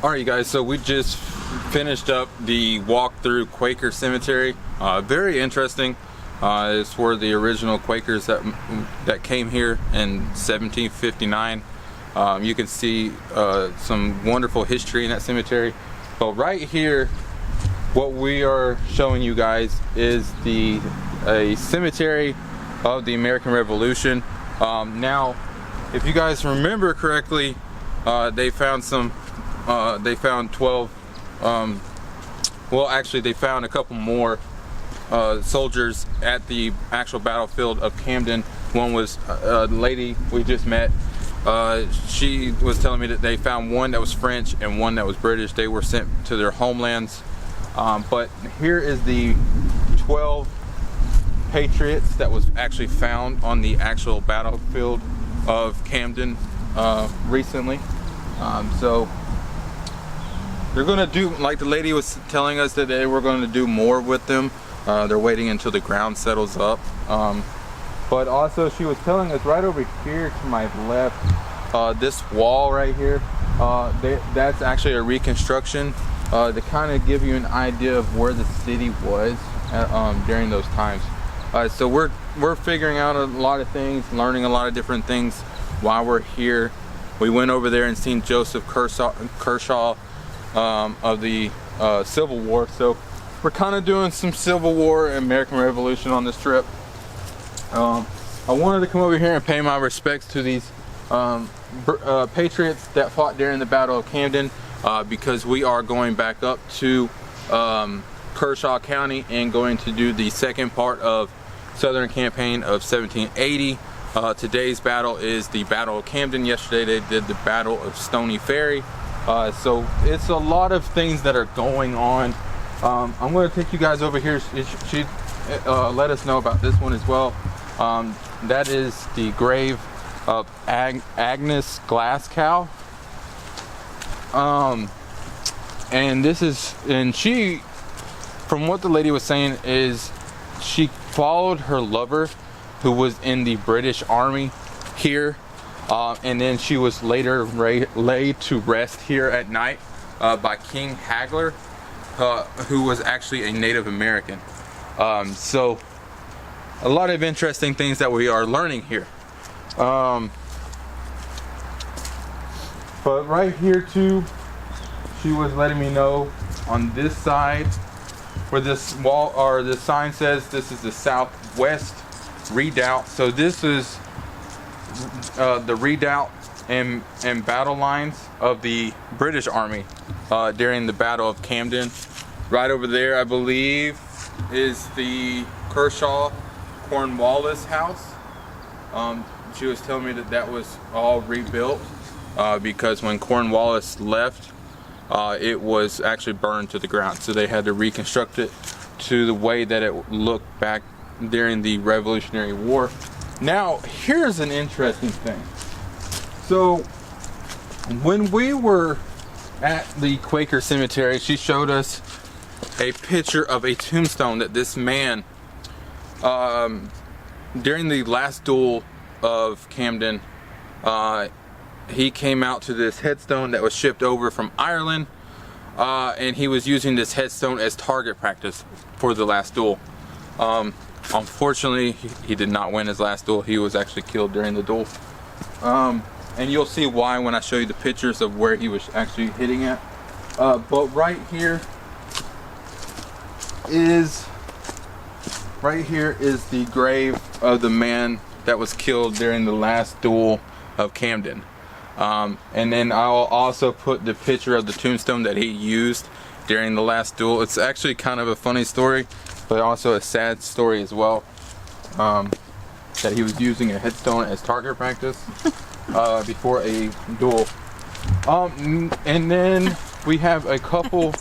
Alright, you guys, so we just finished up the walk through Quaker Cemetery. Very interesting. It's where the original Quakers that came here in 1759. You can see some wonderful history in that cemetery. But right here, what we are showing you guys is a cemetery of the American Revolution. Now, if you guys remember correctly, they found 12, well actually they found a couple more soldiers at the actual battlefield of Camden. One was a lady we just met. She was telling me that they found one that was French and one that was British. They were sent to their homelands. But here is the 12 patriots that was actually found on the actual battlefield of Camden recently. So they're gonna do, like the lady was telling us that they were going to do more with them. They're waiting until the ground settles up. But also she was telling us right over here to my left, this wall right here, that's actually a reconstruction to kind of give you an idea of where the city was during those times. So we're figuring out a lot of things, learning a lot of different things while we're here. We went over there and seen Joseph Kershaw of the Civil War. So we're kind of doing some Civil War and American Revolution on this trip. I wanted to come over here and pay my respects to these patriots that fought during the Battle of Camden, because we are going back up to Kershaw County and going to do the second part of Southern Campaign of 1780. Today's battle is the Battle of Camden. Yesterday they did the Battle of Stony Ferry. So it's a lot of things that are going on. I'm going to take you guys over here. She let us know about this one as well. That is the grave of Agnes Glasgow. And this is, and she, from what the lady was saying, is she followed her lover who was in the British Army here, and then she was later laid to rest here at night by King Hagler, who was actually a Native American. So a lot of interesting things that we are learning here. But right here too, she was letting me know on this side where this wall or this sign says this is the Southwest Redoubt. So this is the redoubt and battle lines of the British Army during the Battle of Camden. Right over there, I believe, is the Kershaw Cornwallis house. She was telling me that that was all rebuilt because when Cornwallis left, it was actually burned to the ground. So they had to reconstruct it to the way that it looked back during the Revolutionary War. Now, here's an interesting thing. So when we were at the Quaker Cemetery, she showed us a picture of a tombstone that this man, during the last duel of Camden, he came out to this headstone that was shipped over from Ireland, and he was using this headstone as target practice for the last duel. Unfortunately, he did not win his last duel. He was actually killed during the duel. And you'll see why when I show you the pictures of where he was actually hitting at. But right here is the grave of the man that was killed during the last duel of Camden. And then I'll also put the picture of the tombstone that he used during the last duel. It's actually kind of a funny story, but also a sad story as well, that he was using a headstone as target practice before a duel. And then we have a couple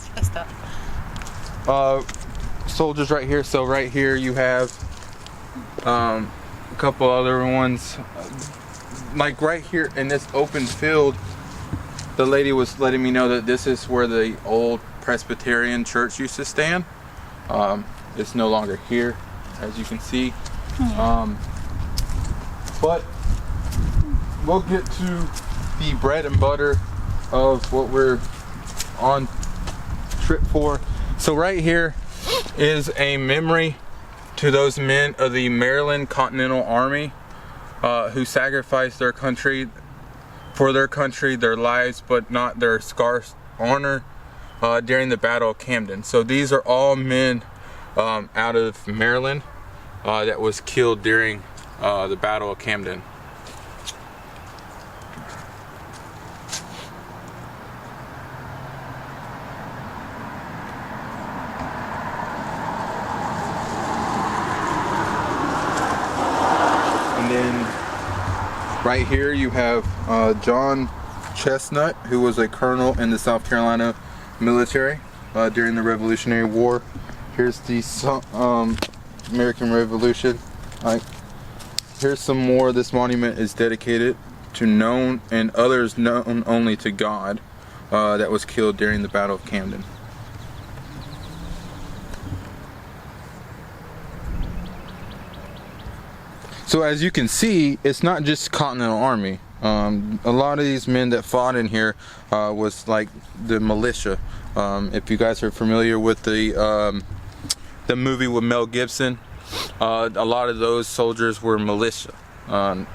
soldiers right here. So right here you have a couple other ones. Like right here in this open field, the lady was letting me know that this is where the old Presbyterian church used to stand. It's no longer here, as you can see. But we'll get to the bread and butter of what we're on trip for. So right here is a memory to those men of the Maryland Continental Army who sacrificed their country, for their country, their lives, but not their scarce honor during the Battle of Camden. So these are all men out of Maryland that was killed during the Battle of Camden. And then right here you have John Chestnut, who was a colonel in the South Carolina military during the Revolutionary War. Here's the American Revolution. Here's some more. This monument is dedicated to known and others known only to God that was killed during the Battle of Camden. So as you can see, it's not just Continental Army. A lot of these men that fought in here was like the militia. If you guys are familiar with the movie with Mel Gibson, a lot of those soldiers were militia. The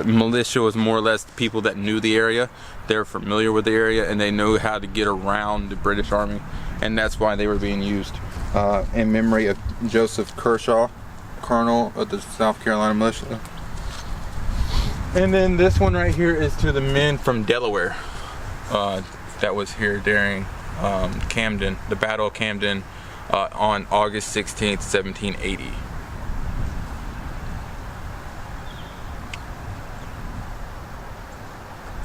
militia was more or less people that knew the area. They're familiar with the area and they know how to get around the British Army, and that's why they were being used in memory of Joseph Kershaw, colonel of the South Carolina militia. And then this one right here is to the men from Delaware that was here during Camden, the Battle of Camden, on August 16th, 1780.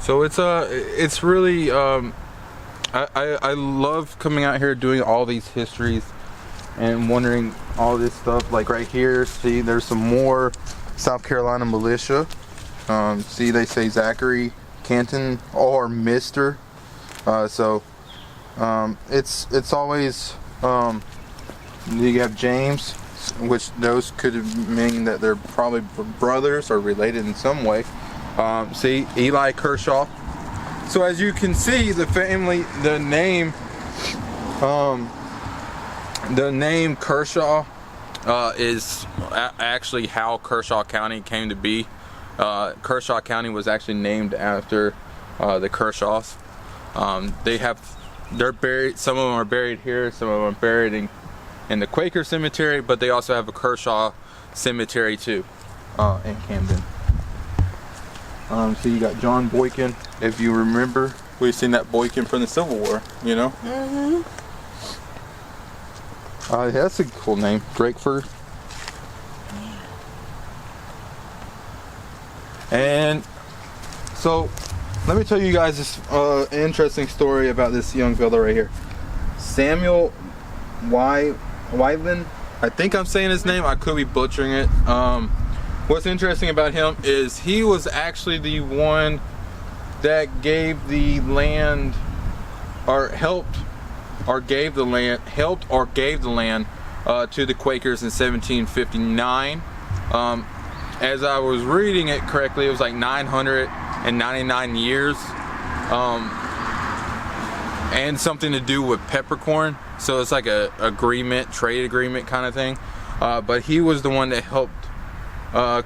So it's really I love coming out here doing all these histories and wondering all this stuff. Like right here, see, there's some more South Carolina militia. See, they say Zachary Canton or Mr. It's always you have James, which those could mean that they're probably brothers or related in some way. See, Eli Kershaw. So as you can see, the family, the name Kershaw is actually how Kershaw County came to be. Kershaw County was actually named after the Kershaws. They're buried. Some of them are buried here. Some of them are buried in the Quaker cemetery, but they also have a Kershaw cemetery too in Camden. So you got John Boykin. If you remember, we've seen that Boykin from the Civil War. You know. Mm-hmm. That's a cool name, Drakeford. And so, let me tell you guys this interesting story about this young fella right here, Samuel Wyland. I think I'm saying his name. I could be butchering it. What's interesting about him is he was actually the one that gave the land, or helped or gave the land to the Quakers in 1759. As I was reading it correctly, it was like 999 years, and something to do with peppercorn. So it's like a trade agreement kind of thing. But he was the one that helped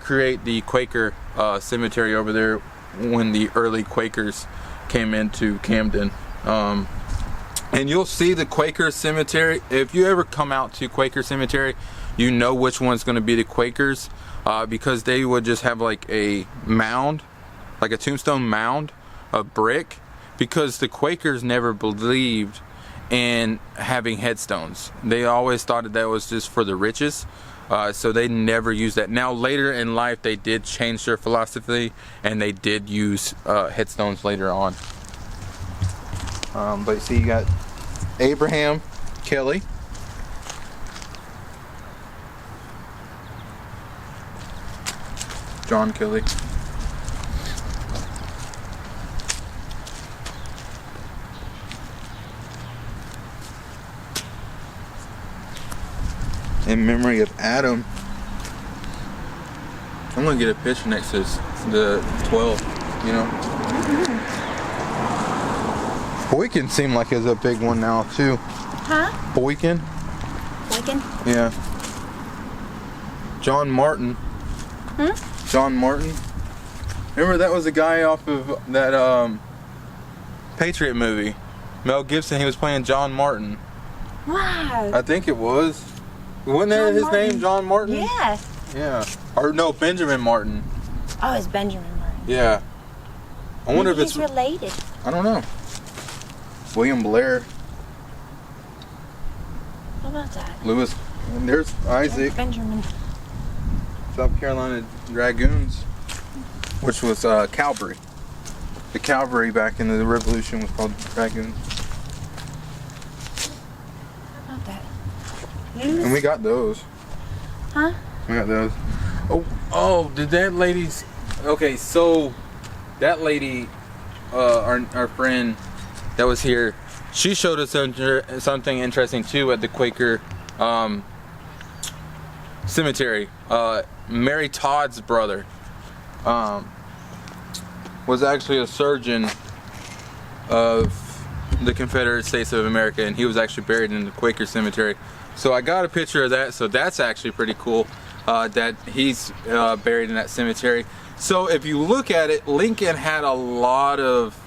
create the Quaker cemetery over there when the early Quakers came into Camden. And you'll see the Quaker cemetery. If you ever come out to Quaker cemetery, you know which one's going to be the Quakers, because they would just have like a mound, like a tombstone mound of brick, because the Quakers never believed in having headstones. They always thought that was just for the riches, so they never used that. Now later in life they did change their philosophy and they did use headstones later on. But see, you got Abraham Kelly, John Kelly, in memory of Adam. I'm gonna get a picture next to the 12, you know. Boykin seemed like it's a big one now too. Huh? Boykin? Boykin? Yeah. John Martin. John Martin. Remember that was the guy off of that Patriot movie. Mel Gibson, he was playing John Martin. Wow. I think it was. Wasn't that his name, John Martin? Yeah. Yeah. Or no, Benjamin Martin. Oh, it's Benjamin Martin. Yeah. I wonder Maybe if it's he's related. I don't know. William Blair. How about that? Lewis. And there's Isaac. Benjamin. South Carolina Dragoons, which was cavalry. The cavalry back in the Revolution was called Dragoons. How about that? And we got those. Huh? We got those. Oh, did that lady's... Okay, so that lady, our friend that was here, she showed us something interesting too at the Quaker cemetery. Mary Todd's brother was actually a surgeon of the Confederate States of America, and he was actually buried in the Quaker cemetery. So I got a picture of that, so that's actually pretty cool that he's buried in that cemetery. So if you look at it, Lincoln had a lot of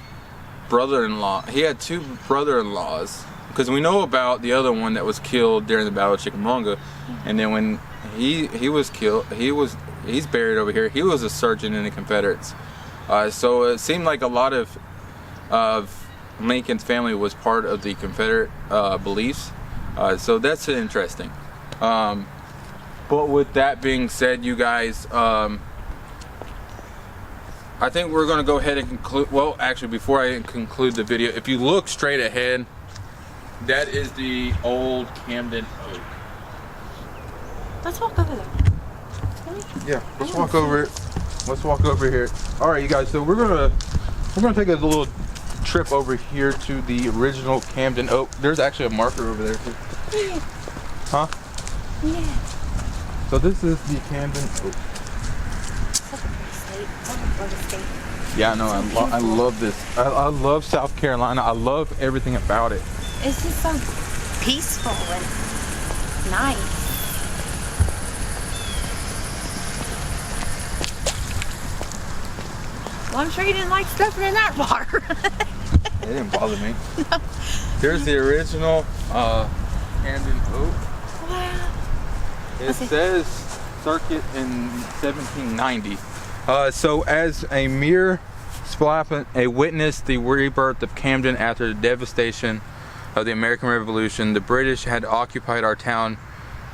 brother-in-law. He had 2 brother-in-laws, because we know about the other one that was killed during the Battle of Chickamauga, and then when he was killed, he's buried over here. He was a surgeon in the Confederates. So it seemed like a lot of Lincoln's family was part of the Confederate beliefs. So that's interesting. But with that being said, you guys, I think we're going to go ahead and conclude. Well, actually, before I conclude the video, if you look straight ahead, that is the old Camden Oak. Let's walk over there. Yeah, let's walk over it. Let's walk over here. All right, you guys. So we're gonna take a little trip over here to the original Camden Oak. There's actually a marker over there too. Huh? Yeah. So this is the Camden Oak. Yeah, no, I love this. I love South Carolina. I love everything about it. It's just so peaceful and nice. Well, I'm sure you didn't like stepping in that water. It didn't bother me. No. There's the original Camden Oak. Wow. It says circuit in 1790. So as a mere splash, a witness the rebirth of Camden after the devastation of the American Revolution, the British had occupied our town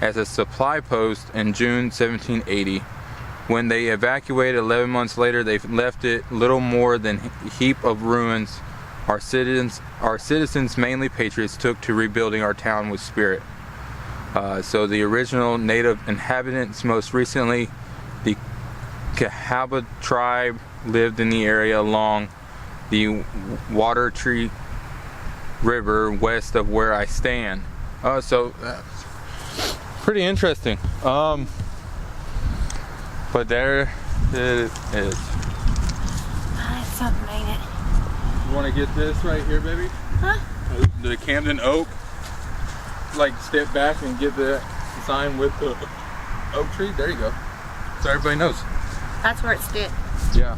as a supply post in June 1780. When they evacuated 11 months later, they left it little more than a heap of ruins. Our citizens, mainly patriots, took to rebuilding our town with spirit. So the original native inhabitants, most recently the Cahaba tribe, lived in the area along the Water Tree River west of where I stand. So pretty interesting. But there it is. That's something, ain't it? You want to get this right here, baby? Huh? The Camden Oak. Like step back and get the sign with the oak tree. There you go. So everybody knows. That's where it stood. Yeah.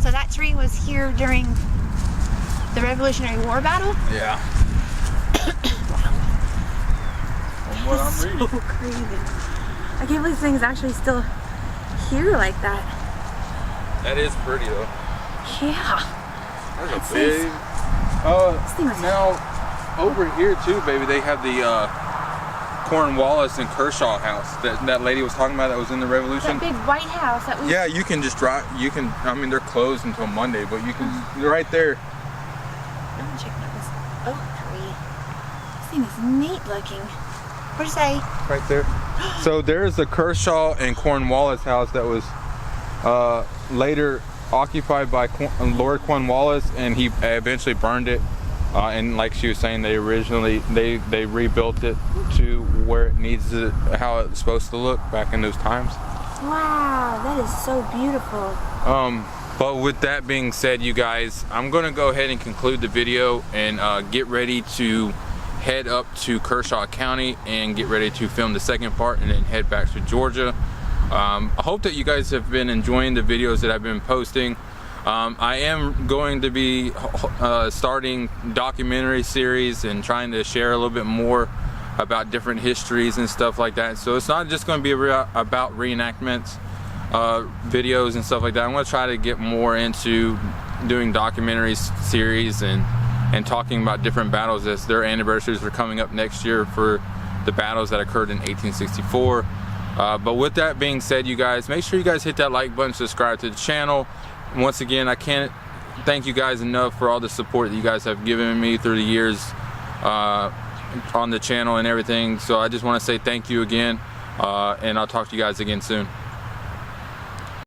So that tree was here during the Revolutionary War battle? Yeah. From what I'm reading. So crazy. I can't believe this thing's actually still here like that. That is pretty though. Yeah. That's a big. This thing was Now over here too, baby, they have the Cornwallis and Kershaw house that lady was talking about that was in the Revolution. that big white house that was. Yeah, you can just drive. You can. I mean, they're closed until Monday, but you can. They're right there. I'm checking out this oak tree. This thing is neat looking. What'd you say? Right there. So there's the Kershaw and Cornwallis house that was later occupied by Lord Cornwallis, and he eventually burned it. And like she was saying, they originally they rebuilt it to where it needs to, how it's supposed to look back in those times. Wow, that is so beautiful. But with that being said, you guys, I'm going to go ahead and conclude the video and get ready to head up to Kershaw County and get ready to film the second part and then head back to Georgia. I hope that you guys have been enjoying the videos that I've been posting. I am going to be starting documentary series and trying to share a little bit more about different histories and stuff like that. So it's not just going to be about reenactments videos and stuff like that. I'm going to try to get more into doing documentary series and talking about different battles as their anniversaries are coming up next year for the battles that occurred in 1864. But with that being said, you guys, make sure you guys hit that like button, subscribe to the channel. Once again, I can't thank you guys enough for all the support that you guys have given me through the years on the channel and everything. So I just want to say thank you again, and I'll talk to you guys again soon.